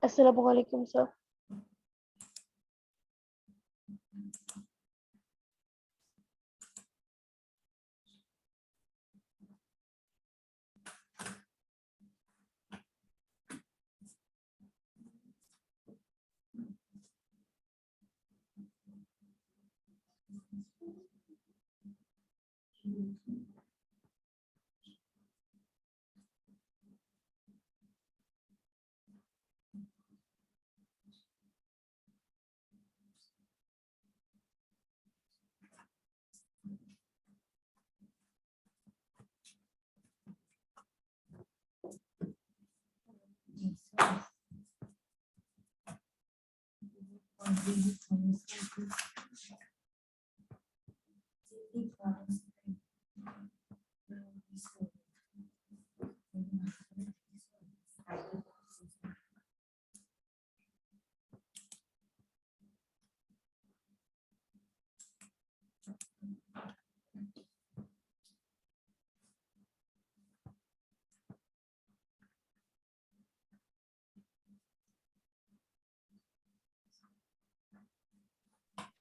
अस्सलामु अलैकुम सर।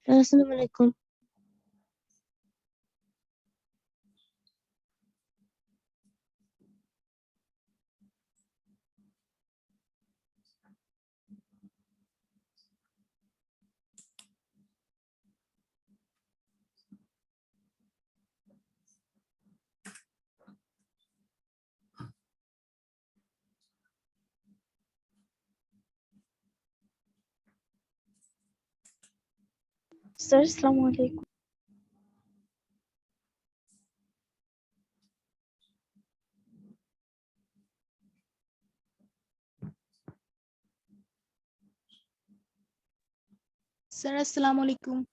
अस्सलाम वालेकुम। सर अस्सलामु अलैकुम। सर अस्सलाम वालेकुम।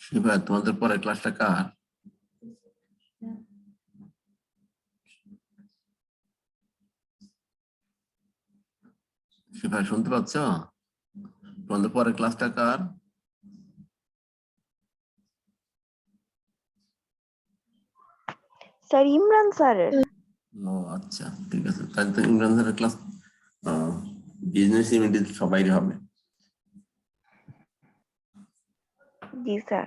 শিবা তোমাদের পরে ক্লাসটা কার? শিবা শুনতে পাচ্ছ? তোমাদের পরে ক্লাসটা কার? Sir Imran sir. ও আচ্ছা ঠিক আছে, তাহলে তো ইমরান স্যারের ক্লাস বিজনেস ইউনিট সবাই হবে। जी सर।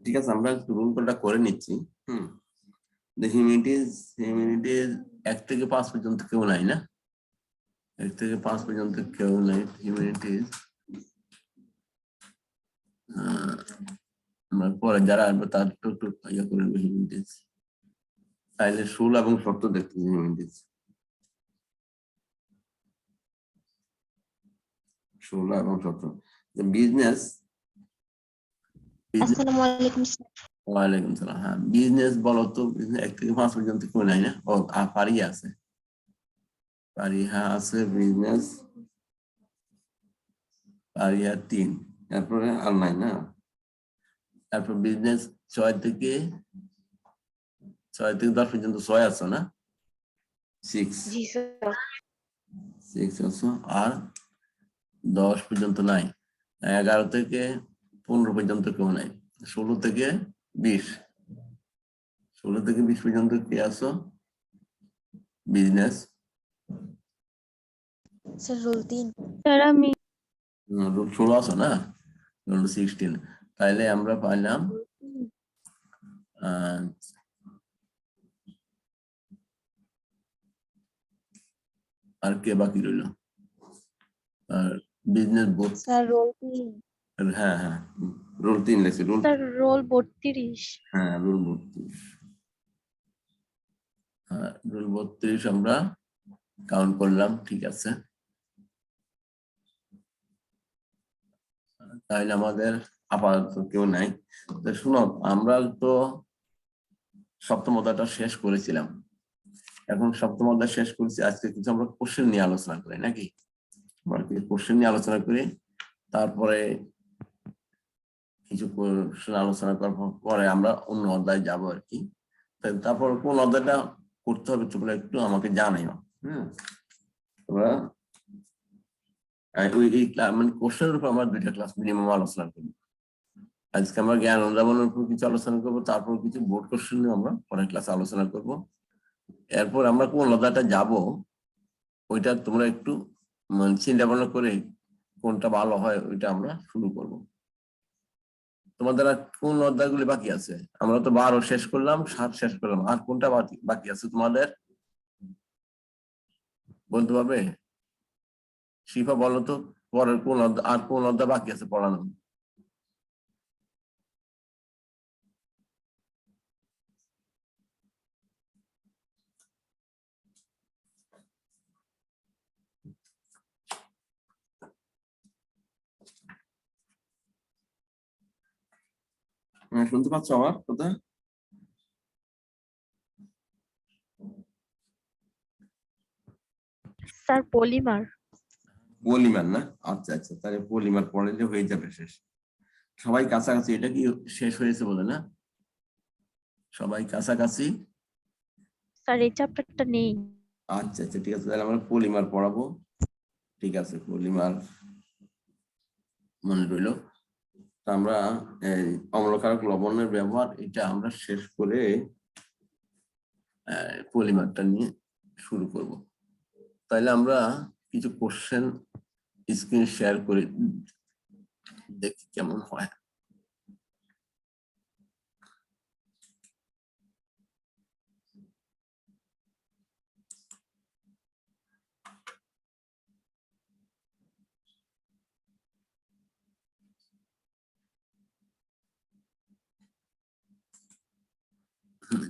ঠিক আছে, আমরা রুল কলটা করে নিচ্ছি। হিউম্যানিটিজ 1 থেকে 5 পর্যন্ত কেউ নাই না? 1 থেকে 5 পর্যন্ত কেউ নাই হিউম্যানিটিজ। আমরা পরে যারা আসবে তার একটু ইয়ে করে নেবো হিউম্যানিটিজ। তাইলে 16 এবং 17 দেখতে হিউম্যানিটিজ 16 এবং 17 বিজনেস। अस्सलामु अलैकुम सर। ওয়ালাইকুম সালাম। হ্যাঁ, বিজনেস বলো তো 1 থেকে 5 পর্যন্ত কেউ নাই না? ও পারি আছে। পারিহা আছে বিজনেস, পারিহা 3, তারপরে আর নাই না। তারপর বিজনেস 6 থেকে 10 পর্যন্ত 6 আছে না, 6 জি স্যার 6 আছে, আর 10 পর্যন্ত নাই, 11 থেকে 15 পর্যন্ত কেউ নাই, 16 থেকে 20, 16 থেকে 20 পর্যন্ত কে আছো বিজনেস, স্যার রোল 3। স্যার আমি রুল 16 আছো না, রুল 16, তাইলে আমরা পাইলাম আর কে বাকি রইল, আর বিজনেস বোর্ড, স্যার রোল 3। হ্যাঁ হ্যাঁ রুল 3 লেখছে, রুল, স্যার রোল 32 হ্যাঁ রুল 32, হ্যাঁ রুল 32 আমরা কাউন্ট করলাম, ঠিক আছে। তাহলে আমাদের আপাতত কেউ নাই। তো শুনো, আমরা তো সপ্তম অধ্যায়টা শেষ করেছিলাম, এখন সপ্তম অধ্যায় শেষ করেছি, আজকে কিছু আমরা কোশ্চেন নিয়ে আলোচনা করি নাকি, আমরা কিছু কোশ্চেন নিয়ে আলোচনা করি, তারপরে কিছু কোশ্চেন আলোচনা করার পরে আমরা অন্য অধ্যায় যাবো আর কি। তারপর কোন অধ্যায়টা করতে হবে তোমরা একটু আমাকে জানাইও। তোমরা মানে কোশ্চেনের উপর আমরা 2টা ক্লাস মিনিমাম আলোচনা করি। আজকে আমরা জ্ঞান অনুধাবনের উপর কিছু আলোচনা করবো, তারপর কিছু বোর্ড কোশ্চেন নিয়ে আমরা পরের ক্লাসে আলোচনা করব। এরপর আমরা কোন অধ্যায়টা যাব ওইটা তোমরা একটু মানে চিন্তা ভাবনা করে কোনটা ভালো হয় ওইটা আমরা শুরু করব। তোমাদের আর কোন অধ্যায়গুলি বাকি আছে? আমরা তো 12 শেষ করলাম, 7 শেষ করলাম, আর কোনটা বাকি আছে তোমাদের বলতে পারবে? শিফা বলো তো, পরের কোন অধ্যায়, আর কোন অধ্যায় বাকি আছে পড়ানো? শুনতে পাচ্ছ আমার কথা? স্যার পলিমার পলিমার না, আচ্ছা আচ্ছা, তাহলে পলিমার পড়াইলে হয়ে যাবে শেষ। সবাই কাছাকাছি, এটা কি শেষ হয়েছে বলে না? সবাই কাছাকাছি? স্যার এই চ্যাপ্টারটা নেই। আচ্ছা আচ্ছা ঠিক আছে, তাহলে আমরা পলিমার পড়াবো, ঠিক আছে পলিমার মনে রইল। আমরা অম্লকারক লবণের ব্যবহার এটা আমরা শেষ করে পলিমারটা নিয়ে শুরু করব। তাহলে আমরা কিছু কোশ্চেন স্ক্রিন শেয়ার করে দেখি কেমন হয়।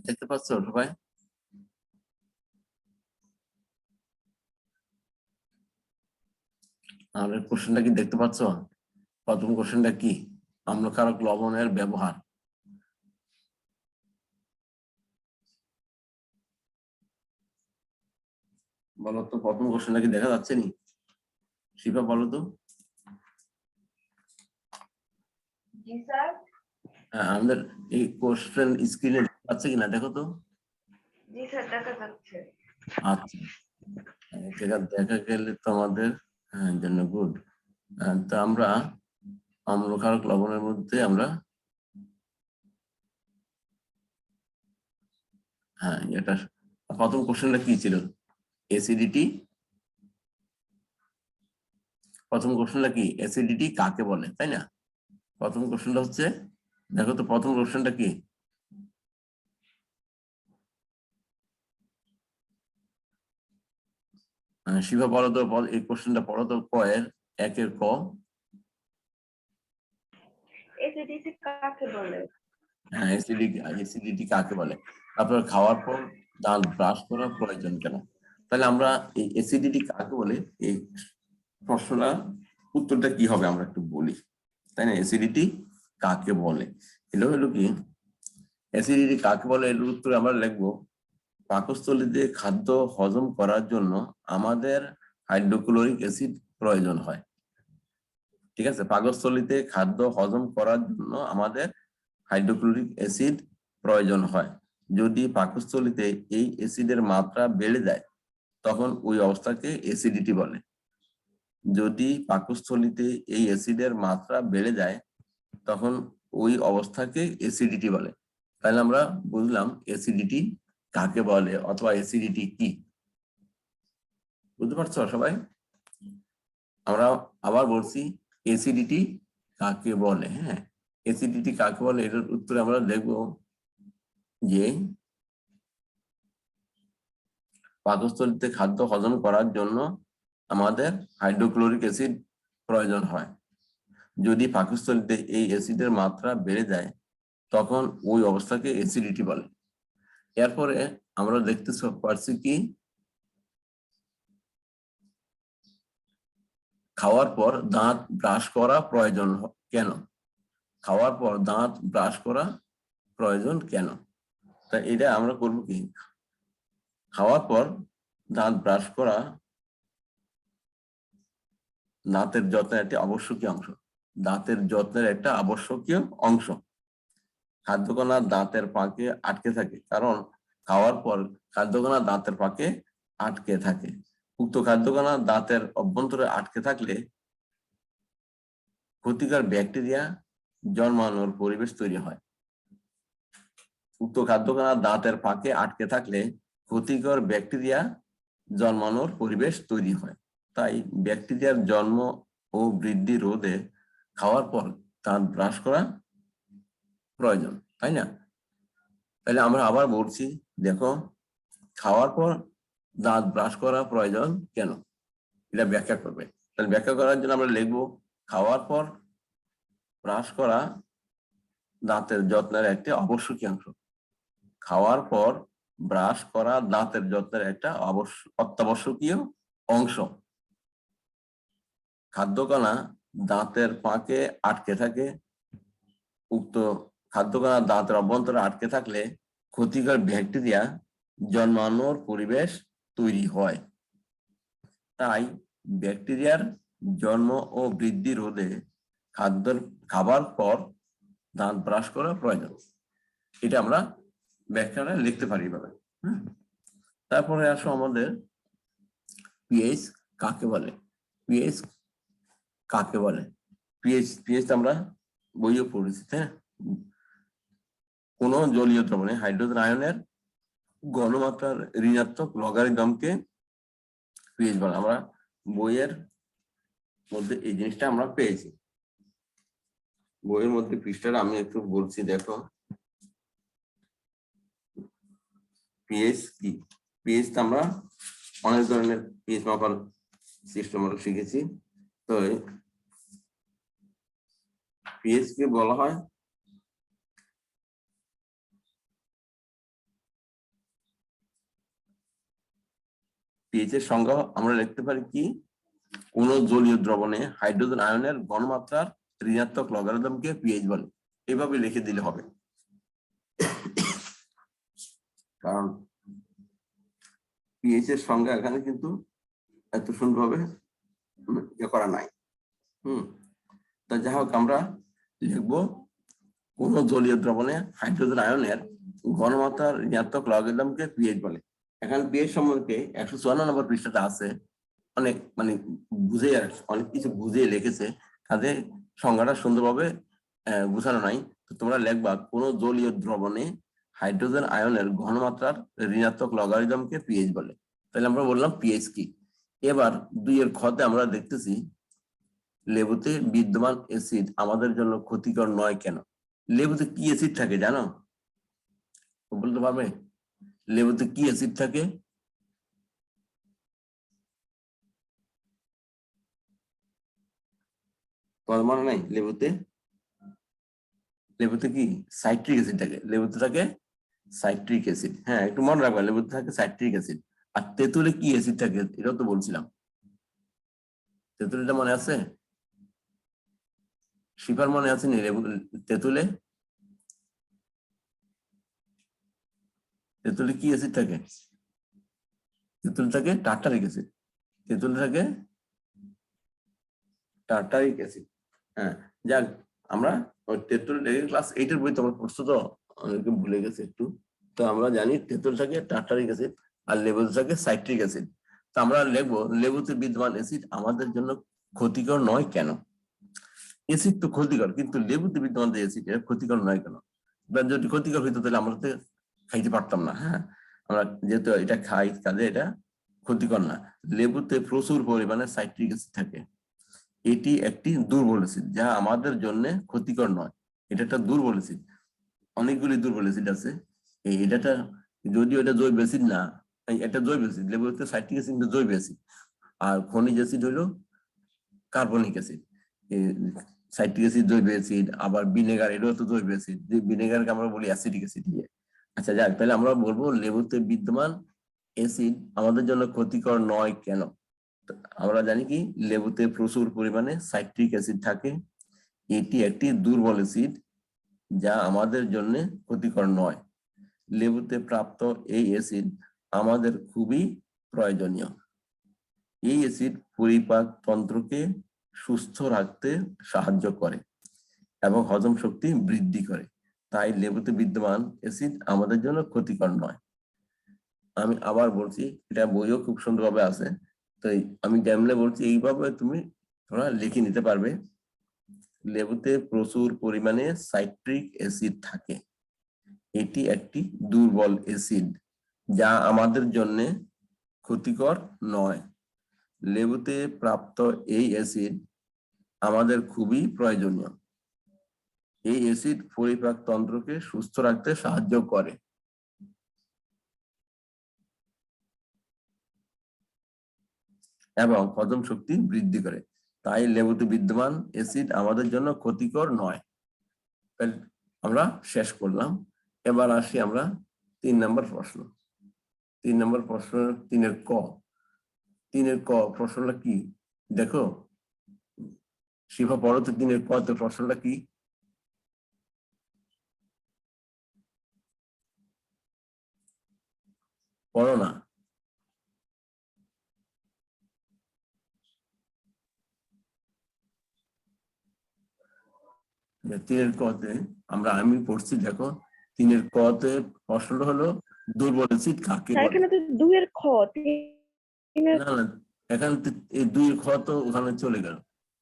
দেখতে পাচ্ছ সবাই? আমাদের কোশ্চেনটা কি দেখতে পাচ্ছ? প্রথম কোশ্চেনটা কি? অম্লকারক লবণের ব্যবহার। বলো তো প্রথম কোশ্চেনটা কি দেখা যাচ্ছে নি? শিফা বলো তো। জি স্যার হ্যাঁ আমাদের এই কোশ্চেন স্ক্রিনে আছে কিনা দেখো তো। জি স্যার দেখা যাচ্ছে। আচ্ছা দেখা গেলে তো আমাদের জন্য গুড। তো আমরা অম্লকারক লবণের মধ্যে আমরা এটা প্রথম কোশ্চেনটা কি ছিল? অ্যাসিডিটি। প্রথম কোশ্চেনটা কি? অ্যাসিডিটি কাকে বলে, তাই না? প্রথম কোশ্চেনটা হচ্ছে, দেখো তো প্রথম কোশ্চেনটা কি? শিবা বলো তো, এই কোশ্চেনটা পড়ো তো, ক এর 1 এর ক। এসিডিসি কাকে বলে? হ্যাঁ অ্যাসিডিটি কাকে বলে। তারপর খাওয়ার পর দাঁত ব্রাশ করা প্রয়োজন কেন? তাহলে আমরা এই অ্যাসিডিটি কাকে বলে এই প্রশ্নটা উত্তরটা কি হবে আমরা একটু বলি, তাই না? অ্যাসিডিটি কাকে বলে, এটা হলো কি, অ্যাসিডিটি কাকে বলে এর উত্তরে আমরা লিখবো পাকস্থলীতে খাদ্য হজম করার জন্য আমাদের হাইড্রোক্লোরিক অ্যাসিড প্রয়োজন হয়। ঠিক আছে, পাকস্থলীতে খাদ্য হজম করার জন্য আমাদের হাইড্রোক্লোরিক অ্যাসিড প্রয়োজন হয়। যদি পাকস্থলীতে এই অ্যাসিডের মাত্রা বেড়ে যায় তখন ওই অবস্থাকে অ্যাসিডিটি বলে। যদি পাকস্থলীতে এই অ্যাসিডের মাত্রা বেড়ে যায় তখন ওই অবস্থাকে অ্যাসিডিটি বলে। তাহলে আমরা বুঝলাম অ্যাসিডিটি কাকে বলে অথবা অ্যাসিডিটি কি। বুঝতে পারছো সবাই? আমরা আবার বলছি অ্যাসিডিটি কাকে বলে। হ্যাঁ, অ্যাসিডিটি কাকে বলে এটার উত্তরে আমরা দেখব যে পাকস্থলীতে খাদ্য হজম করার জন্য আমাদের হাইড্রোক্লোরিক অ্যাসিড প্রয়োজন হয়। যদি পাকস্থলীতে এই অ্যাসিডের মাত্রা বেড়ে যায় তখন ওই অবস্থাকে অ্যাসিডিটি বলে। এরপরে আমরা দেখতে পারছি কি খাওয়ার পর দাঁত ব্রাশ করা প্রয়োজন কেন। খাওয়ার পর দাঁত ব্রাশ করা প্রয়োজন কেন, তা এটা আমরা করব কি, খাওয়ার পর দাঁত ব্রাশ করা দাঁতের যত্নের একটি আবশ্যকীয় অংশ। দাঁতের যত্নের একটা আবশ্যকীয় অংশ। খাদ্যকণা দাঁতের ফাঁকে আটকে থাকে, কারণ খাওয়ার পর খাদ্যকণা দাঁতের ফাঁকে আটকে থাকে। উক্ত খাদ্যকণা দাঁতের অভ্যন্তরে আটকে থাকলে ক্ষতিকর ব্যাকটেরিয়া জন্মানোর পরিবেশ তৈরি হয়। উক্ত খাদ্যকণা দাঁতের ফাঁকে আটকে থাকলে ক্ষতিকর ব্যাকটেরিয়া জন্মানোর পরিবেশ তৈরি হয়। তাই ব্যাকটেরিয়ার জন্ম ও বৃদ্ধি রোধে খাওয়ার পর দাঁত ব্রাশ করা প্রয়োজন, তাই না? তাহলে আমরা আবার বলছি, দেখো খাওয়ার পর দাঁত ব্রাশ করা প্রয়োজন কেন, এটা ব্যাখ্যা করবে। তাহলে ব্যাখ্যা করার জন্য আমরা লিখবো খাওয়ার পর ব্রাশ করা দাঁতের যত্নের একটি আবশ্যকীয় অংশ। খাওয়ার পর ব্রাশ করা দাঁতের যত্নের একটা অত্যাবশ্যকীয় অংশ। খাদ্যকণা দাঁতের ফাঁকে আটকে থাকে। উক্ত খাদ্যকণা দাঁতের অভ্যন্তরে আটকে থাকলে ক্ষতিকর ব্যাকটেরিয়া জন্মানোর পরিবেশ তৈরি হয়। তাই ব্যাকটেরিয়ার জন্ম ও বৃদ্ধি রোধে খাবার পর দাঁত ব্রাশ করা প্রয়োজন। এটা আমরা ব্যাখ্যাটা লিখতে পারি এভাবে। তারপরে আসো আমাদের পিএইচ কাকে বলে। পিএইচ কাকে বলে? পিএইচ আমরা বইও পড়েছি, তাই না? কোন জলীয় দ্রবণে হাইড্রোজেন আয়নের ঘনমাত্রার ঋণাত্মক লগারিদমকে পিএইচ বলে। আমরা বইয়ের মধ্যে এই জিনিসটা আমরা পেয়েছি। বইয়ের মধ্যে পৃষ্ঠাটা আমি একটু বলছি, দেখো পিএইচ কি। পিএইচ আমরা অনেক ধরনের পিএইচ মাপার সিস্টেম আমরা শিখেছি। তো পিএইচ কে বলা হয় পিএইচ এর সংজ্ঞা আমরা লিখতে পারি কি, কোন জলীয় দ্রবণে হাইড্রোজেন আয়নের ঘনমাত্রার ঋণাত্মক লগারিদমকে পিএইচ বলে। এভাবে লিখে দিলে হবে, কারণ পিএইচ এর সংজ্ঞা এখানে কিন্তু এত সুন্দরভাবে ইয়ে করা নাই। তা যাই হোক, আমরা লিখবো কোন জলীয় দ্রবণে হাইড্রোজেন আয়নের ঘনমাত্রার ঋণাত্মক লগারিদমকে পিএইচ বলে। এখানে পিএইচ সম্পর্কে 154 নম্বর পৃষ্ঠাতে আছে, অনেক বুঝে অনেক কিছু বুঝিয়ে লিখেছে, তাদের সংজ্ঞাটা সুন্দরভাবে বুঝানো নাই। তো তোমরা লিখবা কোন জলীয় দ্রবণে হাইড্রোজেন আয়নের ঘনমাত্রার ঋণাত্মক লগারিদমকে পিএইচ বলে। তাহলে আমরা বললাম পিএইচ কি। এবার 2 এর খতে আমরা দেখতেছি লেবুতে বিদ্যমান অ্যাসিড আমাদের জন্য ক্ষতিকর নয় কেন। লেবুতে কি অ্যাসিড থাকে জানো? বলতে পারবে লেবুতে কি অ্যাসিড থাকে? মনে নাই? লেবুতে কি সাইট্রিক অ্যাসিড থাকে। লেবুতে থাকে সাইট্রিক অ্যাসিড। হ্যাঁ, একটু মনে রাখবা, লেবুতে থাকে সাইট্রিক অ্যাসিড। আর তেঁতুলে কি অ্যাসিড থাকে এটাও তো বলছিলাম। তেঁতুলটা মনে আছে? শিপার মনে আছে নি? তেঁতুলে তেঁতুলে কি অ্যাসিড থাকে? তেঁতুল থাকে টার্টারিক অ্যাসিড। তেঁতুল থাকে টার্টারিক অ্যাসিড। হ্যাঁ, যাক আমরা তেঁতুল ক্লাস 8 এর বই তোমার পড়ছো তো, অনেকে ভুলে গেছে একটু। তো আমরা জানি তেঁতুল থাকে টার্টারিক অ্যাসিড আর লেবুতে থাকে সাইট্রিক অ্যাসিড। তো আমরা লিখবো লেবুতে বিদ্যমান অ্যাসিড আমাদের জন্য ক্ষতিকর নয় কেন? অ্যাসিড তো ক্ষতিকর, কিন্তু লেবুতে বিদ্যমান যে অ্যাসিড এটা ক্ষতিকর নয় কেন? যদি ক্ষতিকর হইতো তাহলে আমরা তো খাইতে পারতাম না। হ্যাঁ, আমরা যেহেতু এটা খাই কাজে এটা ক্ষতিকর না। লেবুতে প্রচুর পরিমাণে সাইট্রিক অ্যাসিড থাকে। এটি একটি দুর্বল অ্যাসিড যা আমাদের জন্য ক্ষতিকর নয়। এটা একটা দুর্বল অ্যাসিড। অনেকগুলি দুর্বল অ্যাসিড আছে। এটা যদিও এটা জৈব অ্যাসিড না, এটা জৈব অ্যাসিড। লেবুতে সাইট্রিক অ্যাসিড কিন্তু জৈব অ্যাসিড, আর খনিজ অ্যাসিড হলো কার্বনিক অ্যাসিড। সাইট্রিক অ্যাসিড জৈব অ্যাসিড, আবার ভিনেগার এটাও তো জৈব অ্যাসিড। যে ভিনেগারকে আমরা বলি অ্যাসিডিক অ্যাসিড। আচ্ছা যাক, তাহলে আমরা বলবো লেবুতে বিদ্যমান অ্যাসিড আমাদের জন্য ক্ষতিকর নয় কেন? আমরা জানি কি লেবুতে প্রচুর পরিমাণে সাইট্রিক অ্যাসিড থাকে। এটি একটি দুর্বল অ্যাসিড যা আমাদের জন্য ক্ষতিকর নয়। লেবুতে প্রাপ্ত এই অ্যাসিড আমাদের খুবই প্রয়োজনীয়। এই অ্যাসিড পরিপাক তন্ত্রকে সুস্থ রাখতে সাহায্য করে এবং হজম শক্তি বৃদ্ধি করে। তাই লেবুতে বিদ্যমান অ্যাসিড আমাদের জন্য ক্ষতিকর নয়। আমি আবার বলছি, এটা বইও খুব সুন্দরভাবে আছে। তো আমি যেমন বলছি এইভাবে তোমরা লিখে নিতে পারবে। লেবুতে প্রচুর পরিমাণে সাইট্রিক অ্যাসিড থাকে। এটি একটি দুর্বল অ্যাসিড যা আমাদের জন্য ক্ষতিকর নয়। লেবুতে প্রাপ্ত এই অ্যাসিড আমাদের খুবই প্রয়োজনীয়। এই অ্যাসিড পরিপাক তন্ত্রকে সুস্থ রাখতে সাহায্য করে এবং হজম শক্তি বৃদ্ধি করে। তাই লেবুতে বিদ্যমান অ্যাসিড আমাদের জন্য ক্ষতিকর নয়। আমরা শেষ করলাম। এবার আসি আমরা 3 নম্বর প্রশ্ন। 3 নম্বর প্রশ্ন 3-এর ক। 3-এর ক প্রশ্নটা কি দেখো শিফা, পড়ো তো 3-এর ক তে প্রশ্নটা কি? পড়ো না। তিনের কতে আমি পড়ছি, দেখো 3-এর কতে প্রশ্নটা হলো দুর্বল অ্যাসিড কাকে বলে? এখানে তো 2 এর খ, 3 এর না না, এখানে এই 2-এর খ তো ওখানে চলে গেল।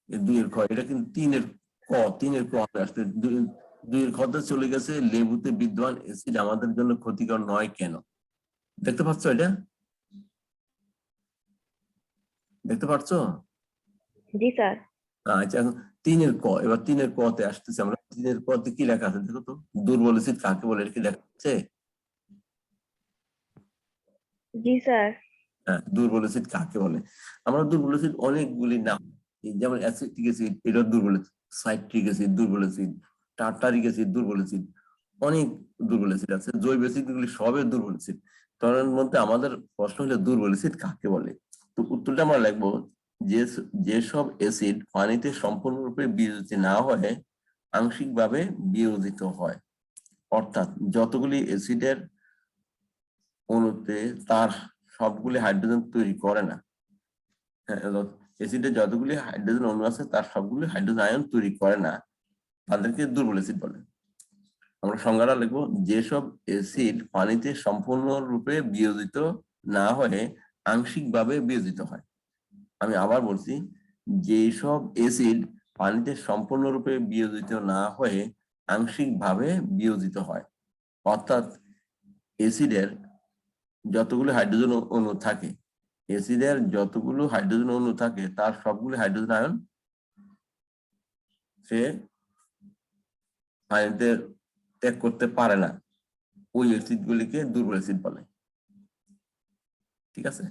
এই 2-এর খ, এটা কিন্তু 3-এর ক। 3-এর ক আসছে, 2-এর খতে চলে গেছে। লেবুতে বিদ্যমান অ্যাসিড আমাদের জন্য ক্ষতিকর নয় কেন? দেখতে পাচ্ছ? এটা দেখতে পাচ্ছ? জি স্যার। আচ্ছা, এখন 3-এর ক। এবার 3-এর ক তে আসতেছি আমরা। 3-এর ক তে কি লেখা আছে দেখো তো? দুর্বল অ্যাসিড কাকে বলে, এটা কি লেখা আছে? জি স্যার। হ্যাঁ, দুর্বল অ্যাসিড কাকে বলে? আমরা দুর্বল অ্যাসিড অনেকগুলি নাম, যেমন অ্যাসিটিক অ্যাসিড এটা দুর্বল অ্যাসিড, সাইট্রিক অ্যাসিড দুর্বল অ্যাসিড, টার্টারিক অ্যাসিড দুর্বল অ্যাসিড, অনেক দুর্বল অ্যাসিড আছে। জৈব অ্যাসিড গুলি সবই দুর্বল অ্যাসিড। তার মধ্যে আমাদের প্রশ্ন হলো দুর্বল অ্যাসিড কাকে বলে। তো উত্তরটা আমরা লিখবো যে যেসব অ্যাসিড পানিতে সম্পূর্ণরূপে বিয়োজিত না হয়ে আংশিকভাবে বিয়োজিত হয়। অর্থাৎ যতগুলি অ্যাসিডের অণুতে তার সবগুলি হাইড্রোজেন তৈরি করে না। অ্যাসিডে যতগুলি হাইড্রোজেন অণু আছে তার সবগুলি হাইড্রোজেন আয়ন তৈরি করে না, তাদেরকে দুর্বল অ্যাসিড বলে। আমরা সংজ্ঞাটা লিখবো, যেসব অ্যাসিড পানিতে সম্পূর্ণরূপে বিয়োজিত না হয়ে আংশিকভাবে বিয়োজিত হয়। আমি আবার বলছি, যেসব অ্যাসিড পানিতে সম্পূর্ণরূপে বিয়োজিত না হয়ে আংশিকভাবে বিয়োজিত হয়। অর্থাৎ অ্যাসিডের যতগুলো হাইড্রোজেন অণু থাকে, অ্যাসিডের যতগুলো হাইড্রোজেন অণু থাকে তার সবগুলো হাইড্রোজেন আয়ন সে পানিতে ত্যাগ করতে পারে না। ওই অ্যাসিড গুলিকে দুর্বল অ্যাসিড বলে। ঠিক আছে,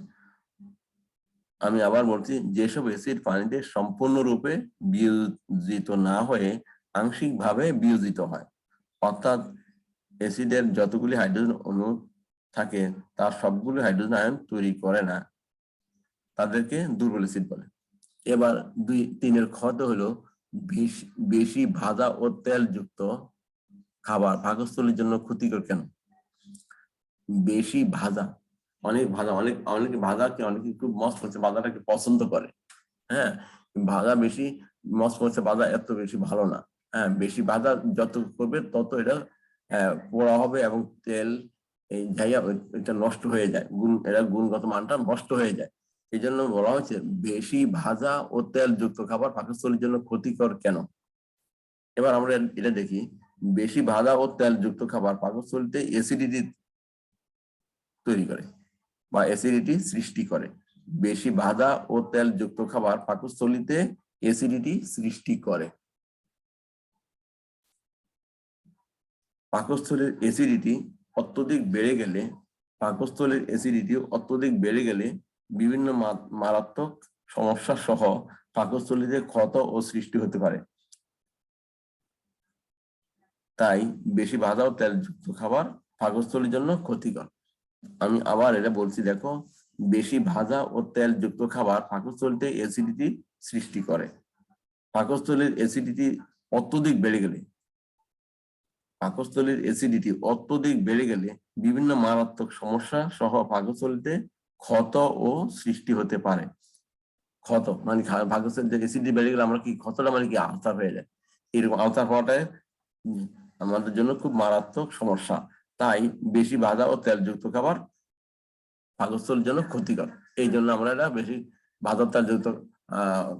আমি আবার বলছি, যেসব অ্যাসিড পানিতে সম্পূর্ণরূপে বিয়োজিত না হয়ে আংশিকভাবে বিয়োজিত হয়। অর্থাৎ অ্যাসিডের যতগুলি হাইড্রোজেন অণু থাকে তার সবগুলো হাইড্রোজেন আয়ন তৈরি করে না, তাদেরকে দুর্বল অ্যাসিড বলে। এবার 2-3-এর খতে হলো বেশি ভাজা ও তেল যুক্ত খাবার পাকস্থলীর জন্য ক্ষতিকর কেন? বেশি ভাজা, অনেক ভাজা, অনেকে ভাজাকে অনেকে খুব মচমচে ভাজাটাকে পছন্দ করে। হ্যাঁ, ভাজা বেশি মচমচে ভাজা এত বেশি ভালো না। হ্যাঁ, বেশি ভাজা যত করবে তত এটা পোড়া হবে এবং তেল এই যাইয়া এটা নষ্ট হয়ে যায়, গুণগত মানটা নষ্ট হয়ে যায়। এই জন্য বলা হয়েছে বেশি ভাজা ও তেল যুক্ত খাবার পাকস্থলীর জন্য ক্ষতিকর কেন। এবার আমরা এটা দেখি, বেশি ভাজা ও তেল যুক্ত খাবার পাকস্থলীতে অ্যাসিডিটি তৈরি করে বা অ্যাসিডিটি সৃষ্টি করে। বেশি ভাজা ও তেল যুক্ত খাবার পাকস্থলীতে অ্যাসিডিটি সৃষ্টি করে। পাকস্থলীর অ্যাসিডিটি অত্যধিক বেড়ে গেলে বিভিন্ন মারাত্মক সমস্যা সহ পাকস্থলীতে ক্ষত ও সৃষ্টি হতে পারে। তাই বেশি ভাজা ও তেলযুক্ত খাবার পাকস্থলীর জন্য ক্ষতিকর। আমি আবার এটা বলছি, দেখো, বেশি ভাজা ও তেলযুক্ত খাবার পাকস্থলীতে অ্যাসিডিটি সৃষ্টি করে। পাকস্থলীর অ্যাসিডিটি অত্যধিক বেড়ে গেলে বিভিন্ন মারাত্মক সমস্যা সহ পাকস্থলীতে ক্ষত ও সৃষ্টি হতে পারে। ক্ষত মানে পাকস্থলীতে অ্যাসিডিটি বেড়ে গেলে আমরা কি ক্ষতটা মানে কি আলসার হয়ে যায়, এরকম আলসার হওয়াটাই আমাদের জন্য খুব মারাত্মক সমস্যা। তাই বেশি ভাজা ও তেলযুক্ত খাবার পাকস্থলীর জন্য ক্ষতিকর। এই জন্য আমরা এটা বেশি ভাজা তেলযুক্ত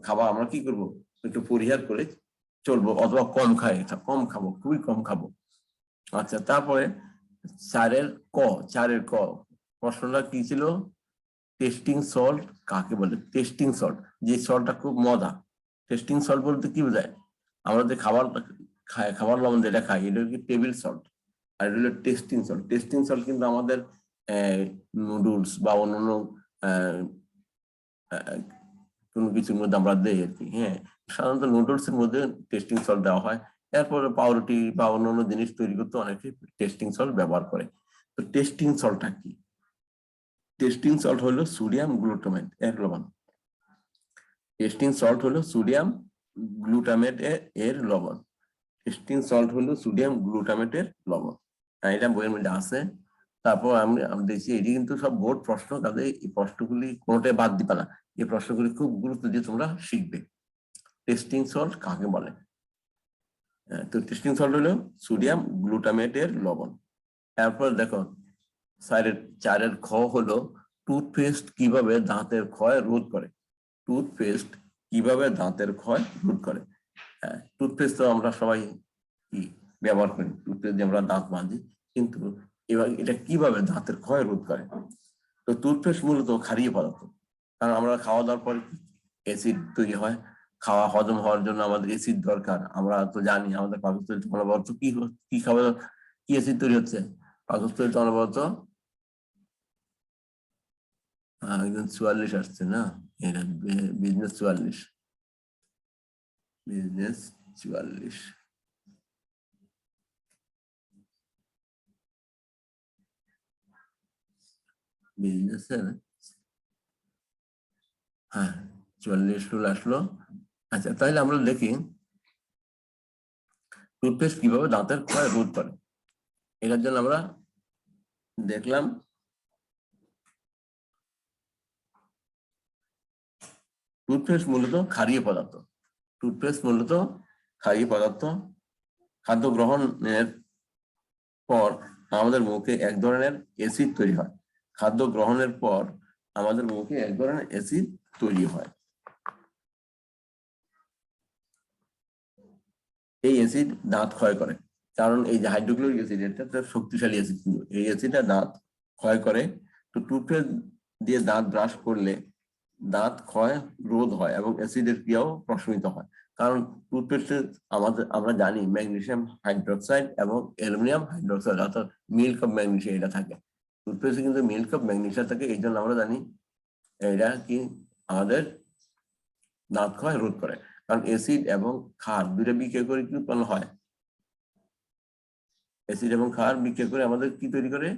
খাবার আমরা কি করব, একটু পরিহার করে চলবো, অথবা কম খাবো, খুবই কম খাবো। আচ্ছা, তারপরে চারের ক প্রশ্নটা কি ছিল, টেস্টিং সল্ট কাকে বলে? টেস্টিং সল্ট, যে সল্টটা খুব মজা। টেস্টিং সল্ট বলতে কি বোঝায়? আমরা যে খাবার লবণ যেটা খাই এটা কি টেবিল সল্ট, আর এটা হলো টেস্টিং সল্ট। টেস্টিং সল্ট কিন্তু আমাদের নুডলস বা অন্যান্য কোনো কিছুর মধ্যে আমরা দেই আর কি। হ্যাঁ, সাধারণত নুডলস এর মধ্যে টেস্টিং সল্ট দেওয়া হয়। এরপরে পাউরুটি বা অন্যান্য জিনিস তৈরি করতে অনেকে টেস্টিং সল্ট ব্যবহার করে। তো টেস্টিং সল্টটা কি? টেস্টিং সল্ট হলো সোডিয়াম গ্লুটামেট এর লবণ। টেস্টিং সল্ট হলো সোডিয়াম গ্লুটামেট এর লবণ। টেস্টিং সল্ট হলো সোডিয়াম গ্লুটামেটের লবণ। এটা বইয়ের মধ্যে আছে। তারপর আমি দেখছি এটি কিন্তু সব বোর্ড প্রশ্ন, কাজে এই প্রশ্নগুলি কোনোটাই বাদ দিবা না। এই প্রশ্নগুলি খুব গুরুত্ব দিয়ে তোমরা শিখবে। টেস্টিং সল্ট কাকে বলে? তো টেস্টিং সল্ট হলো সোডিয়াম গ্লুটামেটের লবণ। তারপর দেখো চারের খ হলো টুথপেস্ট কিভাবে দাঁতের ক্ষয় রোধ করে। টুথপেস্ট কিভাবে দাঁতের ক্ষয় রোধ করে? টুথপেস্ট তো আমরা সবাই ব্যবহার করি, টুথপেস্ট দিয়ে আমরা দাঁত মাজি, কিন্তু এবার এটা কিভাবে দাঁতের ক্ষয় রোধ করে? তো টুথপেস্ট মূলত ক্ষারীয় পদার্থ, কারণ আমরা খাওয়া দাওয়ার পরে অ্যাসিড তৈরি হয়, খাওয়া হজম হওয়ার জন্য আমাদের অ্যাসিড দরকার। আমরা তো জানি আমাদের পাকস্থলীতে অনবরত কি খাবার, কি অ্যাসিড তৈরি হচ্ছে পাকস্থলীতে অনবরত। একজন 44 আসছে না, এটা বিজনেস 44, বিজনেস 44। বিজনেসের হ্যাঁ 44 চলে আসলো। আচ্ছা, তাহলে আমরা দেখি টুথপেস্ট কিভাবে দাঁতের ক্ষয় রোধ করে। এটার জন্য আমরা দেখলাম টুথপেস্ট মূলত ক্ষারীয় পদার্থ। খাদ্য গ্রহণের পর আমাদের মুখে এক ধরনের অ্যাসিড তৈরি হয়। এই অ্যাসিড দাঁত ক্ষয় করে, কারণ এই যে হাইড্রোক্লোরিক অ্যাসিড এটা একটা শক্তিশালী অ্যাসিড, কিন্তু এই অ্যাসিডটা দাঁত ক্ষয় করে। তো টুথপেস্ট দিয়ে দাঁত ব্রাশ করলে দাঁত ক্ষয় রোধ হয় এবং অ্যাসিডের ক্রিয়াও প্রশমিত হয়। কারণ টুথপেস্টে আমরা জানি ম্যাগনেসিয়াম হাইড্রোক্সাইড এবং অ্যালুমিনিয়াম হাইড্রোক্সাইড, অর্থাৎ মিল্ক অফ ম্যাগনেসিয়া এটা থাকে। টুথপেস্টে কিন্তু মিল্ক অফ ম্যাগনেসিয়া থাকে, এই জন্য আমরা জানি এটা কি আমাদের দাঁত ক্ষয় রোধ করে। কারণ অ্যাসিড এবং ক্ষার দুইটা বিক্রিয়া করে কি উৎপন্ন হয়? অ্যাসিড এবং ক্ষার বিক্রিয়া করে আমাদের কি তৈরি করে?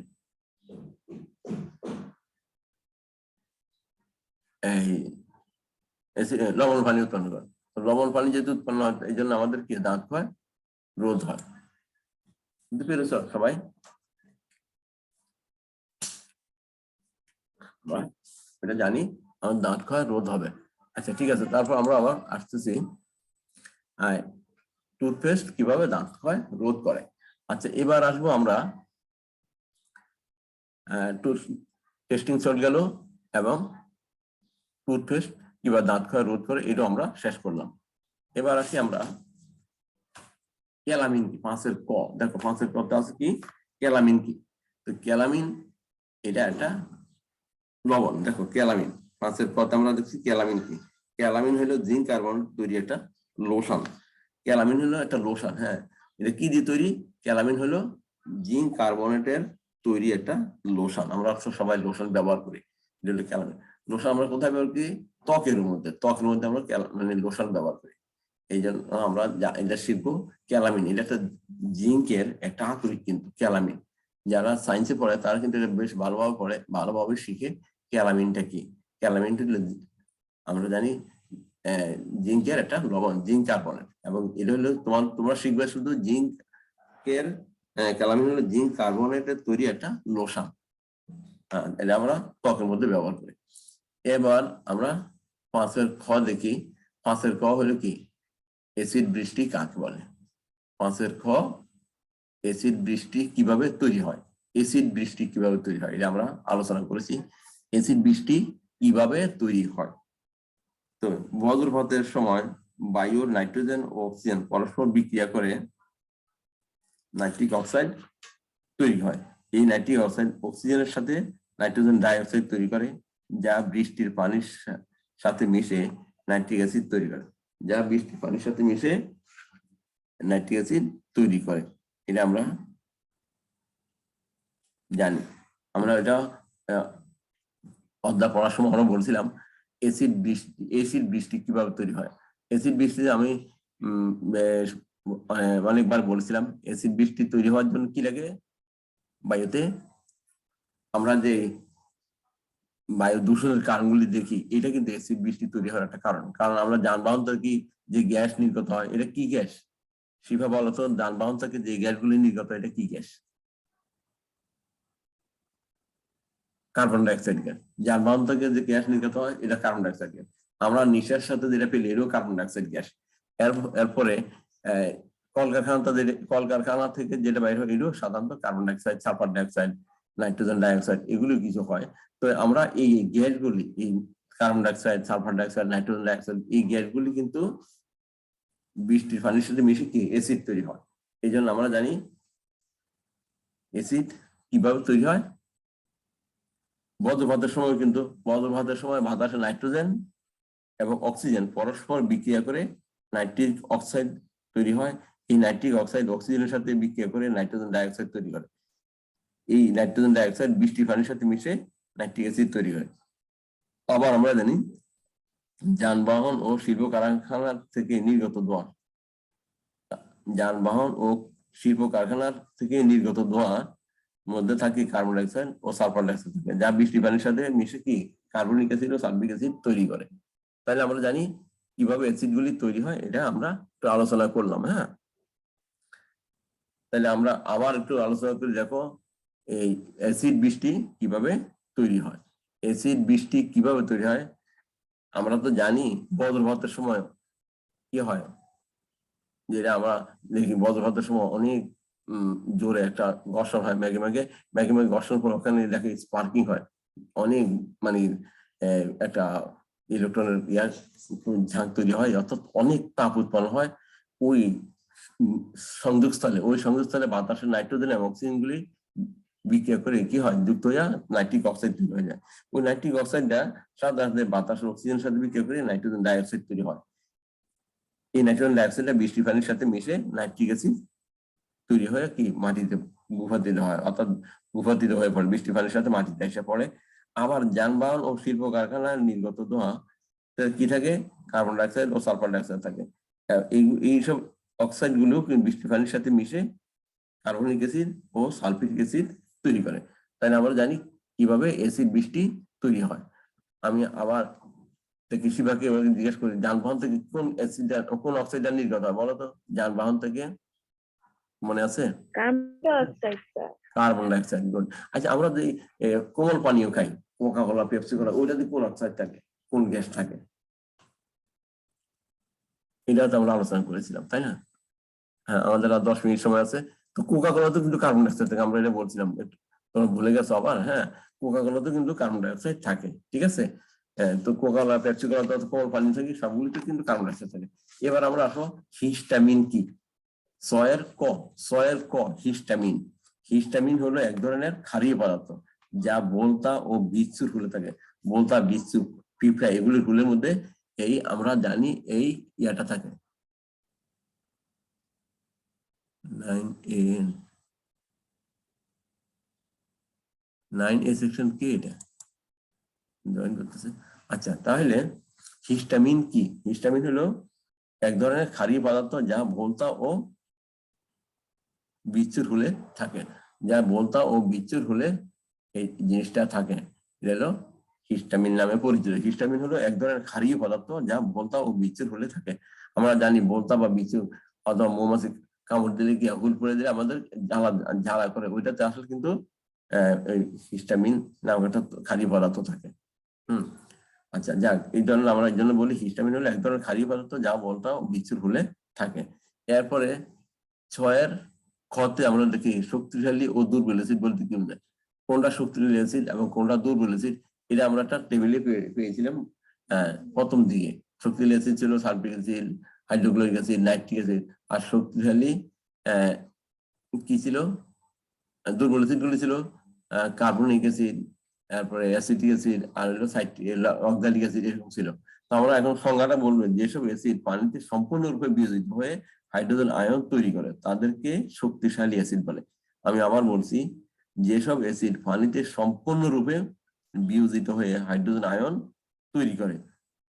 এই লবণ পানি উৎপন্ন করে। লবণ পানি যেহেতু উৎপন্ন হয়, এই জন্য আমাদের কি দাঁত ক্ষয় রোধ হয়। বুঝতে পেরেছ সবাই? এটা জানি আমার দাঁত ক্ষয় রোধ হবে। আচ্ছা ঠিক আছে, তারপর আমরা আবার আসতেছি টুথপেস্ট কিভাবে দাঁত ক্ষয় রোধ করে। আচ্ছা এবার আসবো আমরা টেস্টিং সল্ট গেল এবং টুথপেস্ট কিভাবে দাঁত ক্ষয় রোধ করে, এটা আমরা শেষ করলাম। এবার আসি আমরা ক্যালামিন কি, 5 ক। দেখো 5 কতে আছে কি, ক্যালামিন কি। তো ক্যালামিন এটা একটা লবণ। দেখো ক্যালামিন 5 কতে আমরা দেখছি ক্যালামিন কি। ক্যালামিন হলো জিঙ্ক কার্বন তৈরি একটা লোশন। ক্যালামিন হলো একটা লোশন। হ্যাঁ, এটা কি দিয়ে তৈরি? ক্যালামিন হলো জিঙ্ক কার্বনেটের তৈরি একটা লোশন। আমরা সবাই লোশন ব্যবহার করি। এটা হলো ক্যালামিন লোশন। আমরা কোথায় ব্যবহার করি? ত্বকের মধ্যে আমরা মানে লোশন ব্যবহার করি। এই জন্য আমরা এটা শিখবো ক্যালামিন। এটা একটা জিঙ্কের একটা আকরিক কিন্তু ক্যালামিন। যারা সায়েন্সে পড়ে তারা কিন্তু এটা বেশ ভালোভাবে পড়ে, ভালোভাবে শিখে ক্যালামিনটা কি। ক্যালামিনটা আমরা জানি জিঙ্কের একটা লবণ, জিঙ্ক কার্বনেট। এবং এটা হলো তোমরা শিখবে শুধু জিঙ্কের ক্যালামিন হলো জিঙ্ক কার্বনেটের তৈরি একটা লোশন। এটা আমরা ত্বকের মধ্যে ব্যবহার করি। এবার আমরা 5 খ দেখি। 5 ক হলো কি, এসিড বৃষ্টি কাকে বলে? 5 খ, এসিড বৃষ্টি কিভাবে তৈরি হয়। এসিড বৃষ্টি কিভাবে তৈরি হয় এটা আমরা আলোচনা করেছি। এসিড বৃষ্টি কিভাবে তৈরি হয়? তো বজ্রপাতের সময় বায়ুর নাইট্রোজেন ও অক্সিজেন পরস্পর বিক্রিয়া করে নাইট্রিক অক্সাইড তৈরি হয়। এই নাইট্রিক অক্সাইড অক্সিজেনের সাথে নাইট্রোজেন ডাই অক্সাইড তৈরি করে, যা বৃষ্টির পানির সাথে মিশে নাইট্রিক অ্যাসিড তৈরি করে। যা বৃষ্টির পানির সাথে মিশে নাইট্রিক অ্যাসিড তৈরি করে। এটা আমরা জানি। আমরা এটা অধ্যায় পড়ার সময় আমরা বলছিলাম এসিড বৃষ্টি কিভাবে তৈরি হয়। এসিড বৃষ্টি আমি অনেকবার বলেছিলাম। এসিড বৃষ্টি তৈরি হওয়ার জন্য কি লাগে? বায়ুতে আমরা যে বায়ু দূষণের কারণগুলি দেখি, এটা কিন্তু এসিড বৃষ্টি তৈরি হওয়ার একটা কারণ। কারণ আমরা যানবাহন থেকে যে গ্যাস নির্গত হয়, এটা কি গ্যাস? শিফা বলতো, যানবাহন থেকে যে গ্যাসগুলি নির্গত হয় এটা কি গ্যাস? Carbon dioxide gas. যানবাহন থেকে যে গ্যাস নির্গত হয় এটা কার্বন ডাইঅক্সাইড গ্যাস। আমরা নিঃশ্বাসের সাথে যেটা পেলে এরও কার্বন ডাইঅক্সাইড গ্যাস। এরপরে কলকারখানা থেকে যেটা বাইর হয় এরও সাধারণত carbon dioxide, sulphur dioxide, nitrogen dioxide এগুলো কিছু হয়। তো আমরা এই গ্যাসগুলি, এই carbon dioxide, sulphur dioxide, nitrogen dioxide, এই গ্যাসগুলি কিন্তু বৃষ্টির পানির সাথে মিশে কি এসিড তৈরি হয়। এই জন্য আমরা জানি এসিড কিভাবে তৈরি হয়। বজ্রপাতের সময় বাতাসে নাইট্রোজেন এবং অক্সিজেন পরস্পর বিক্রিয়া করে নাইট্রিক অক্সাইড তৈরি হয়। এই নাইট্রিক অক্সাইড অক্সিজেনের সাথে বিক্রিয়া করে নাইট্রোজেন ডাইঅক্সাইড তৈরি করে। এই নাইট্রোজেন ডাইঅক্সাইড বৃষ্টির পানির সাথে মিশে নাইট্রিক অ্যাসিড তৈরি হয়। আবার আমরা জানি যানবাহন ও শিল্প কারখানার থেকে নির্গত ধোঁয়া, মধ্যে থাকে কার্বন ডাইঅক্সাইড ও সালফার ডাইঅক্সাইড থাকে, যা বৃষ্টির পানির সাথে মিশে কি কার্বনিক অ্যাসিড ও সালফিক অ্যাসিড তৈরি করে। তাহলে আমরা জানি কিভাবে অ্যাসিড গুলি তৈরি হয়, এটা আমরা একটু আলোচনা করলাম। হ্যাঁ, তাহলে আমরা আবার একটু আলোচনা করি। দেখো এই অ্যাসিড বৃষ্টি কিভাবে তৈরি হয়। অ্যাসিড বৃষ্টি কিভাবে তৈরি হয় আমরা তো জানি। বজ্রপাতের সময় কি হয়, যেটা আমরা দেখি বজ্রপাতের সময় অনেক জোরে একটা ঘর্ষণ হয়, ম্যাগে ম্যাগে ঘর্ষণ পর ওখানে দেখে স্পার্কিং হয়, অনেক মানে একটা ইলেকট্রনের ঝাঁক তৈরি হয়, অর্থাৎ অনেক তাপ উৎপন্ন হয়। ওই সংযোগস্থলে বাতাসের নাইট্রোজেন এবং অক্সিজেন গুলি বিক্রিয়া করে কি হয়, যুক্ত হয়ে নাইট্রিক অক্সাইড তৈরি হয়ে যায়। ওই নাইট্রিক অক্সাইডটা সাধারণত বাতাসের অক্সিজেনের সাথে বিক্রিয়া করে নাইট্রোজেন ডাইঅক্সাইড তৈরি হয়। এই নাইট্রোজেন ডাইঅক্সাইডটা বৃষ্টির পানির সাথে মিশে নাইট্রিক অ্যাসিড তৈরি হয়ে কি মাটিতে ভূপাতিত হয়, অর্থাৎ ভূপাতিত হয়ে পড়ে, বৃষ্টির পানির সাথে মাটিতে এসে পড়ে। আবার যানবাহন ও শিল্প কারখানার নির্গত ধোঁয়া কি থাকে, কার্বন ডাইঅক্সাইড ও সালফার ডাইঅক্সাইড থাকে। এইসব অক্সাইড গুলো বৃষ্টির পানির সাথে মিশে কার্বনিক অ্যাসিড ও সালফিক অ্যাসিড তৈরি করে। তাই আমরা জানি কিভাবে অ্যাসিড বৃষ্টি তৈরি হয়। আমি আবার কৃষিভাগে জিজ্ঞেস করি, যানবাহন থেকে কোন অ্যাসিড কোন অক্সাইড নির্গত হয় বলতো? যানবাহন থেকে মনে আছে? Carbon dioxide. গুড। আচ্ছা, আমরা যে কোমল পানীয় খাই, কোকা কোলা পেপসি কোলা ওইটাতে কোন অক্সাইড থাকে, কোন গ্যাস থাকে, এটা তো আমরা আলোচনা করেছিলাম, তাই না? হ্যাঁ, আমাদের আর 10 মিনিট সময় আছে। তো কোকা কোলা তো কিন্তু কার্বন ডাইঅক্সাইড থাকে, আমরা এটা বলছিলাম, তোমরা ভুলে গেছো আবার। হ্যাঁ, কোকা কোলা তো কিন্তু কার্বন ডাইঅক্সাইড থাকে, ঠিক আছে। তো কোকা কোলা পেপসি কোলা তো কোমল পানি থাকে, সবগুলিতে কিন্তু কার্বন ডাইঅক্সাইড থাকে। এবার আমরা আসো হিস্টামিন কি। ছয়ের ক হিস্টামিন। হিস্টামিন হলো এক ধরনের ক্ষারীয় পদার্থ যা বোলতা ও বিচ্ছুর হুলে থাকে। বোলতা, বিচ্ছু, পিঁপড়া এগুলির হুলের মধ্যে এই আমরা জানি এই ইয়াটা থাকে। 9A সেকশন কি এটা জয়েন করতেছে? আচ্ছা, তাহলে হিস্টামিন কি? হিস্টামিন হলো এক ধরনের ক্ষারীয় পদার্থ যা বোলতা ও বিচ্ছুর হুলে থাকে। যা বোলতা ও বিচ্ছুর হুলে এই জিনিসটা থাকে, এটা হলো হিস্টামিন নামে পরিচিত। হিস্টামিন হলো এক ধরনের ক্ষারীয় পদার্থ যা বোলতা ও বিচ্ছুর হুলে থাকে। আমরা জানি বোলতা বা বিচ্ছু অথবা মৌমাছি কামড় দিলে কি হুল পড়ে দিলে আমাদের জ্বালা করে, ওইটাতে আসলে কিন্তু হিস্টামিন নামক একটা ক্ষারীয় পদার্থ থাকে। আচ্ছা, যাক, এই জন্য আমরা এই জন্য বলি হিস্টামিন হলো এক ধরনের ক্ষারীয় পদার্থ যা বোলতা ও বিচ্ছুর হুলে থাকে। এরপরে 6 খতে আমরা দেখি শক্তিশালী ও দুর্বল অ্যাসিড বলতে কি বোঝায়, কোনটা শক্তিশালী অ্যাসিড এবং কোনটা দুর্বল অ্যাসিড, এটা আমরা একটা টেবিলে পেয়েছিলাম প্রথম দিকে। শক্তিশালী অ্যাসিড ছিল sulfuric acid, hydrochloric acid, nitric acid. আর শক্তিশালী কি ছিল, দুর্বল অ্যাসিড গুলি ছিল কার্বনিক অ্যাসিড, তারপরে অ্যাসিটিক অ্যাসিড, আর হলো অক্সালিক অ্যাসিড, এরকম ছিল। তো আমরা এখন সংজ্ঞাটা বলবো, যেসব অ্যাসিড পানিতে সম্পূর্ণরূপে বিয়োজিত হয়ে হাইড্রোজেন আয়ন তৈরি করে তাদেরকে শক্তিশালী অ্যাসিড বলে। আমি আবার বলছি, যেসব অ্যাসিড পানিতে সম্পূর্ণরূপে বিয়োজিত হয়ে হাইড্রোজেন আয়ন তৈরি করে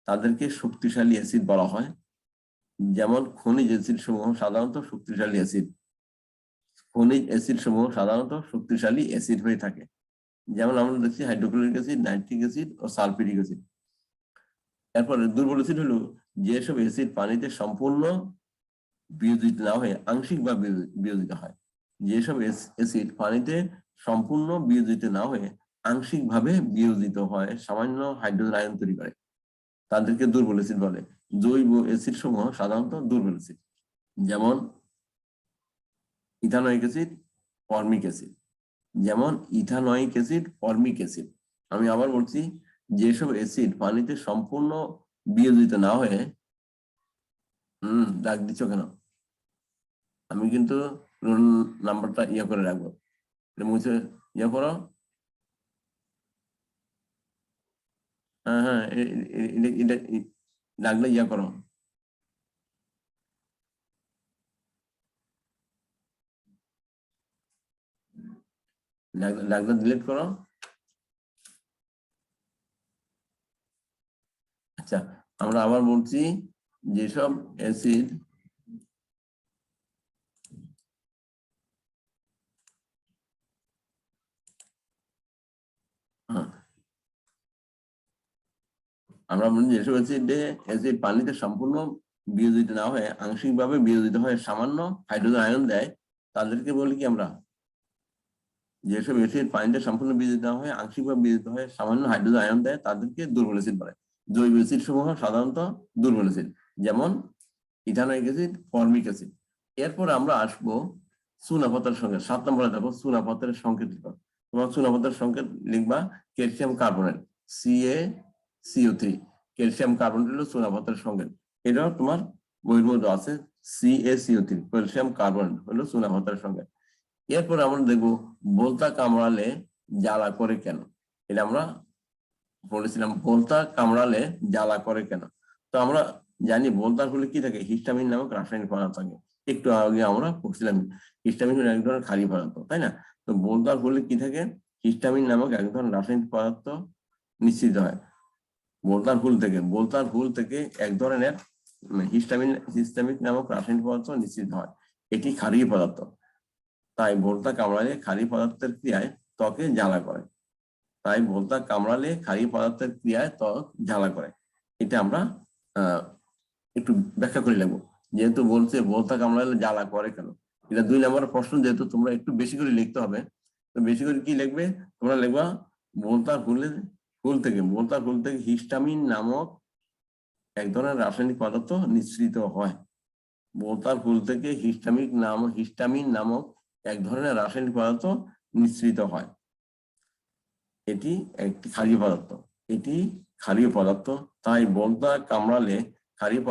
তাদেরকে শক্তিশালী অ্যাসিড বলা হয়। যেমন খনিজ অ্যাসিড সমূহ সাধারণত শক্তিশালী অ্যাসিড। খনিজ অ্যাসিড সমূহ সাধারণত শক্তিশালী অ্যাসিড হয়ে থাকে। যেমন আমরা দেখছি হাইড্রোক্লোরিক অ্যাসিড, নাইট্রিক অ্যাসিড ও সালফিউরিক অ্যাসিড। এরপরে দুর্বল অ্যাসিড হলো যেসব অ্যাসিড পানিতে সম্পূর্ণ বিয়োজিত না হয়ে আংশিকভাবে বিয়োজিত হয়। যেসব অ্যাসিড পানিতে সম্পূর্ণ বিয়োজিত না হয়ে আংশিকভাবে বিয়োজিত হয়, সামান্য হাইড্রোজেন আয়ন তৈরি করে, তাদেরকে দুর্বল অ্যাসিড বলে। জৈব অ্যাসিড সমূহ সাধারণত দুর্বল অ্যাসিড, যেমন ইথানোয়িক অ্যাসিড, ফর্মিক অ্যাসিড। যেমন ইথানোয়িক অ্যাসিড, ফর্মিক অ্যাসিড। আমি আবার বলছি, যেসব অ্যাসিড পানিতে সম্পূর্ণ বিয়োজিত না হয়ে ডাক দিচ্ছ কেন? আমি কিন্তু রোল নাম্বারটা ইয়ে করে রাখবো, মুছে ইয়ে করো। হ্যাঁ হ্যাঁ, এটা ডাকলে ইয়ে করো। ডাকলে ডিলিট করো। আচ্ছা, আমরা আবার বলছি, যেসব অ্যাসিড আমরা বলি যেসব অ্যাসিড পানিতে সম্পূর্ণ বিয়োজিত না হয়ে আংশিকভাবে বিয়োজিত হয়ে সামান্য হাইড্রোজেন আয়ন দেয়, তাদেরকে বলি কি আমরা? যেসব অ্যাসিড পানিতে সম্পূর্ণ বিয়োজিত না হয়ে আংশিকভাবে বিয়োজিত হয়ে সামান্য হাইড্রোজেন আয়ন দেয় তাদেরকে দুর্বল অ্যাসিড বলে। জৈব অ্যাসিড সমূহ সাধারণত দুর্বল অ্যাসিড, যেমন ইথানোয়িক অ্যাসিড, ফর্মিক অ্যাসিড। এরপর আমরা আসবো চুনাপাতার সংকেত। 7 নম্বরে দেখো চুনাপাতার সংকেত লিখো। তোমার চুনাপাতার সংকেত লিখবা calcium carbonate, CaCO3। Calcium carbonate হলো চুনাপাতার সংকেত। এটাও তোমার বইয়ের মধ্যে আছে, CaCO3, ক্যালসিয়াম কার্বনেট হলো চুনাপাতার সংকেত। এরপর আমরা দেখবো বোলতা কামড়ালে জ্বালা করে কেন। এটা আমরা বলেছিলাম, বোলতা কামড়ালে জ্বালা করে কেন। তো আমরা জানি বোলতার হলে কি থাকে, হিস্টামিন নামক রাসায়নিক পদার্থ থাকে। একটু আগে আমরা পড়ছিলাম হিস্টামিন হলো এক ধরনের ক্ষারীয় পদার্থ, তাই না? তো বোলতার হলে কি থাকে, হিস্টামিন নামক এক ধরনের রাসায়নিক পদার্থ নিশ্চিত হয় বোলতার হুল থেকে এক ধরনের হিস্টামিক নামক রাসায়নিক পদার্থ নিশ্চিত হয়। এটি ক্ষারীয় পদার্থ। তাই বোলতা কামড়ালে ক্ষারীয় পদার্থের ক্রিয়ায় ত্বকে জ্বালা করে। ত্বক জ্বালা করে। এটা আমরা একটু ব্যাখ্যা করে নেবো। যেহেতু বলছে বোলতা কামড়ালে জ্বালা করে কেন, এটা 2 নম্বরের প্রশ্ন, যেহেতু তোমরা একটু বেশি করে লিখতে হবে। তো বেশি করে কি লিখবে তোমরা? লিখবা বোলতার হুলে ফুল থেকে হিস্টামিন নামক এক ধরনের রাসায়নিক পদার্থ নিঃসৃত হয়। বোলতার ফুল থেকে হিস্টামিন নামক এক ধরনের রাসায়নিক পদার্থ নিঃসৃত হয়। এটি একটি ক্ষারীয় পদার্থ। তাই বোলতা কামড়ালে ক্ষারীয়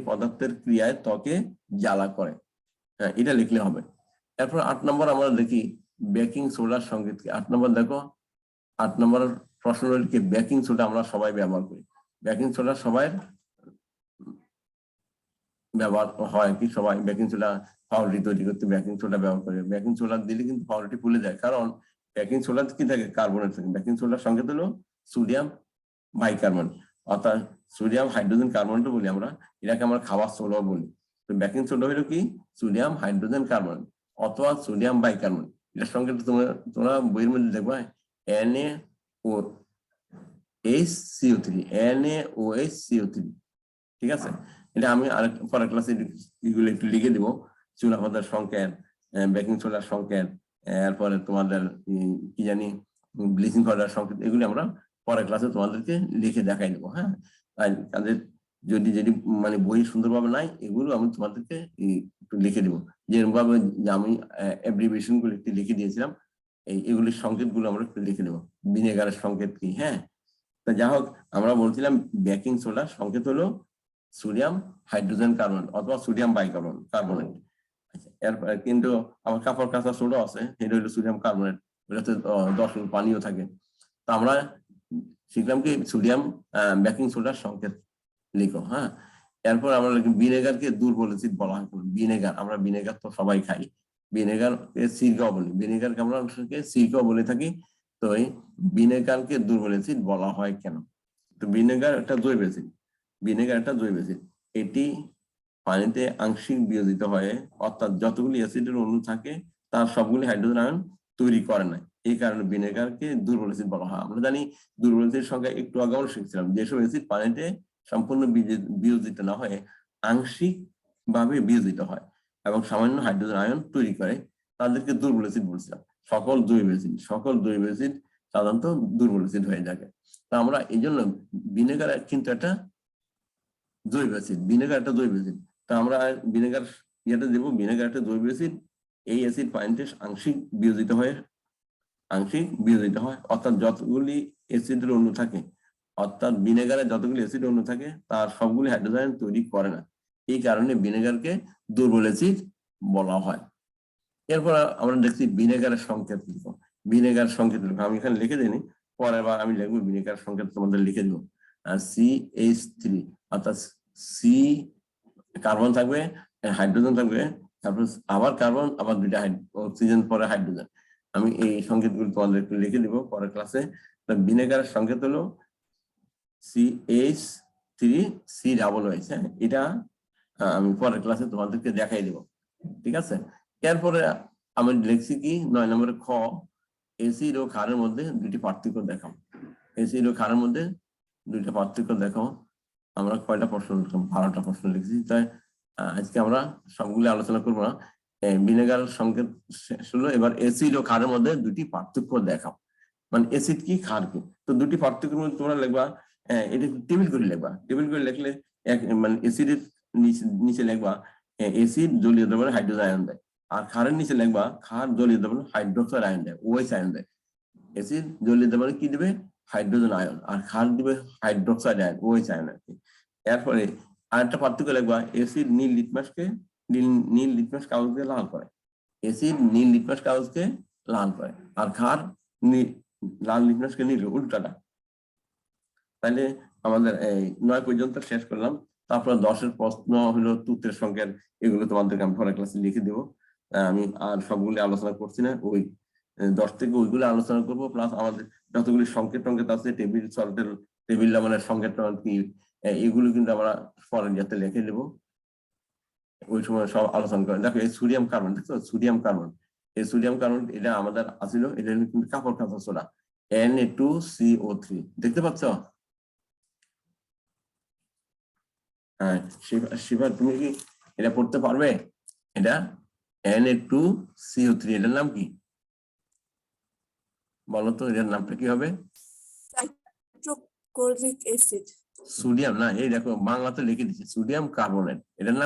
পদার্থের ক্রিয়ায় ত্বকে জ্বালা করে। হ্যাঁ, এটা লিখলে হবে। এরপর 8 নম্বর আমরা দেখি বেকিং সোডার সংকেত কি। 8 নম্বর দেখো, 8 নম্বর প্রশ্ন হল কি, বেকিং সোডা আমরা সবাই ব্যবহার করি। বেকিং সোডা সবাই ব্যবহার হয় কি, সবাই বেকিং সোডা পাউরুটি তৈরি করতে বেকিং সোডা ব্যবহার করে। বেকিং সোডা দিলে কিন্তু পাউরুটি ফুলে যায়, কারণ বেকিং সোডা কি থাকে, কার্বনেট থাকে। বেকিং সোডার সংকেত হলো সোডিয়াম বাইকার্বনেট, অর্থাৎ সোডিয়াম হাইড্রোজেন কার্বনেট বলি আমরা, এটাকে আমরা খাবার সোডাও বলি। তো বেকিং সোডা হলো কি, সোডিয়াম হাইড্রোজেন কার্বনেট অথবা সোডিয়াম বাইকার্বনেট। এটার সংকেত তোমরা বইয়ের মধ্যে দেখবা NaOH NaOH ঠিক আছে। এটা আমি পরের ক্লাসে এগুলো একটু লিখে দিব। চুনা পাতার সংকেত, বেকিং সোডার সংকেত, এরপরে তোমাদের কি জানি ব্লিচিং পাউডার সংকেত, এগুলি আমরা পরের ক্লাসে তোমাদেরকে লিখে দেখাই দেবো। হ্যাঁ, তাদের যদি মানে বই সুন্দরভাবে নাই, এগুলো আমি তোমাদেরকে একটু লিখে দেবো। যেরকম ভাবে আমি অ্যাব্রিভিয়েশন গুলো একটু লিখে দিয়েছিলাম, এগুলির সংকেত গুলো আমরা একটু লিখে দেবো। ভিনেগারের সংকেত কি। হ্যাঁ, তা যা হোক, আমরা বলছিলাম বেকিং সোডার সংকেত হলো সোডিয়াম হাইড্রোজেন কার্বনেট অথবা সোডিয়াম বাইকার্বনেট। এরপর কিন্তু আমার কাপড় কাঁচা সোডা আছে, এটা হলো সোডিয়াম কার্বনেট, ওটাতে 10 পানিও থাকে। তো আমরা শিখলাম কি, সোডিয়াম বেকিং সোডার সংকেত লিখো। হ্যাঁ, এরপর আমরা ভিনেগারকে দুর্বল অ্যাসিড বলা হয়। আমরা ভিনেগার তো সবাই খাই, ভিনেগার সিরকাও বলি, ভিনেগারকে আমরা সিরকাও বলে থাকি। তো এই ভিনেগারকে দুর্বল অ্যাসিড বলা হয় কেন? তো ভিনেগার একটা জৈব অ্যাসিড, এটি পানিতে আংশিক বিয়োজিত হয়ে, অর্থাৎ যতগুলি অ্যাসিডের অণু থাকে তার সবগুলি হাইড্রোজেন আয়ন তৈরি করে না। এই কারণে ভিনেগারকে দুর্বল অ্যাসিড বলা হয়। আমরা জানি দুর্বল অ্যাসিডের সংখ্যা একটু আগে আমরা শিখছিলাম, যেসব অ্যাসিড পানিতে সম্পূর্ণ বিয়োজিত না হয়, আংশিক ভাবে বিয়োজিত হয় এবং সামান্য হাইড্রোজেন আয়ন তৈরি করে, তাদেরকে দুর্বল অ্যাসিড বলছিলাম। সকল জৈব অ্যাসিড সাধারণত দুর্বল অ্যাসিড হয়ে থাকে। তা আমরা এই জন্য ভিনেগার কিন্তু একটা জৈব অ্যাসিড, তা আমরা ভিনেগার দেবো, ভিনেগার একটা জৈব অ্যাসিড। এই অ্যাসিড পানিতে আংশিক বিয়োজিত হয়, অর্থাৎ যতগুলি অ্যাসিডের অণু থাকে, অর্থাৎ ভিনেগারে যতগুলি অ্যাসিড অণু থাকে তার সবগুলি হাইড্রোজেন তৈরি করে না। এই কারণে ভিনেগারকে দুর্বল অ্যাসিড বলা হয়। এরপর আমরা দেখছি ভিনেগারের সংকেত লিখো। আমি এখানে লিখে দিইনি, পরের বার আমি লিখবো ভিনেগার সংকেত তোমাদের লিখে দেবো। CH3, অর্থাৎ সি কার্বন থাকবে, হাইড্রোজেন থাকবে, তারপর আবার কার্বন, আবার দুইটা অক্সিজেন, পরে হাইড্রোজেন। আমি এই সংকেতগুলো তোমাদের একটু লিখে দিব পরের ক্লাসে। ভিনেগারের সংকেত হলো CH3COOH। হ্যাঁ, এটা আমি পরের ক্লাসে তোমাদেরকে দেখাই দেব। ঠিক আছে। এরপরে আমি লিখছি কি 9 নম্বরে খ, এসিড ও ক্ষারের মধ্যে দুটি পার্থক্য দেখাও। আমরা কয়টা প্রশ্ন লিখলাম? 12টা প্রশ্ন লিখছি। তাই আজকে আমরা সবগুলো আলোচনা করবো না। ভিনেগার সংকেত শেষ হলো, এবার এসিড ও ক্ষারের মধ্যে দুটি পার্থক্য দেখাও। মানে এসিড কি, ক্ষার কি। তো দুটি পার্থক্যের মধ্যে তোমরা লিখবা, এটা টেবিল করে লিখলে মানে এসিডের নিচে লিখবা এসিড জলীয় দ্রবণে হাইড্রোজেন আয়ন দেয়, আর ক্ষারের নিচে লিখবা ক্ষার জলীয় দ্রবণে হাইড্রোক্সাইড আয়ন দেয়, OH আয়ন দেয়। এসিড জলীয় দ্রবণে কি দিবে? হাইড্রোজেন আয়ন, আর ক্ষার দিবে হাইড্রোক্সাইড আয়ন, OH আয়ন আর কি। এরপরে আরেকটা পার্থক্য লিখবা, এসিড নীল লিটমাস কাগজকে লাল করে, আর ক্ষার লাল লিটমাসকে নীল, উল্টাটা। তাহলে আমাদের এই 9 পর্যন্ত শেষ করলাম। তারপর 10-এর প্রশ্ন হলো তূত্রের সংকেত, এগুলো তোমাদেরকে আমি পরের ক্লাসে লিখে দেবো। আমি আর সবগুলি আলোচনা করছি না, ওই 10 থেকে ওইগুলো আলোচনা করবো, প্লাস আমাদের যতগুলি সংকেত আছে, টেবিল লবণের সংকেত কি, এগুলো কিন্তু আমরা পরের যাতে লিখে দেবো, ওই সময় সব আলোচনা করেন। দেখো এই সোডিয়াম কার্বন, দেখছো সোডিয়াম কার্বন, এটা আমাদের আছিল, এটা কিন্তু কাপড় কাঁচা সোডা, Na2CO3, দেখতে পাচ্ছ? হ্যাঁ, শিবা তুমি কি এটা পড়তে পারবে? এটা Na2CO3, এটার নাম কি? বলো তো এটার নামটা কি হবে? Hydrochloric acid. সোডিয়াম না, এই দেখো বাংলাতে লিখে দিচ্ছে সোডিয়াম কার্বনেট, এটার নাম